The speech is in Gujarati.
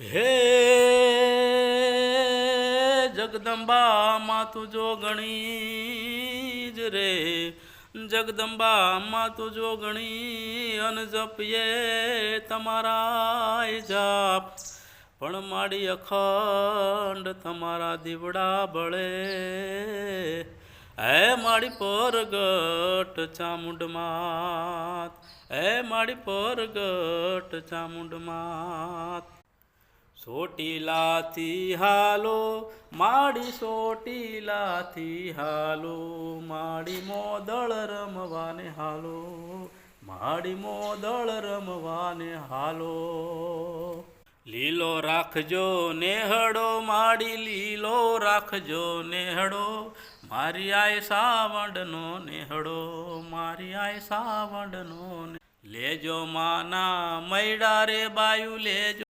હે જગદંબા માં તું જો ગણી જ રે, જગદંબા માં તું જો ગણી અન જપીએ તમારા જાપ, પણ માડી અખંડ તમારા દીવડા બળે, હે માડી પરગટ ચામુંડ માત, હે માડી પરગટ ચામુંડ માત. ચોટીલાથી હાલો માડી ચોટીલાથી હાલો, માડી મોદળ રમવાને હાલો, માડી મોદળ રમવાને હાલો. લીલો રાખજો નેહડો માડી લીલો રાખજો નેહડો, મારી આય સાવંડનો નેહડો, મારી આય સાવંડનો લેજો માના મૈડા રે બાયુ લેજો.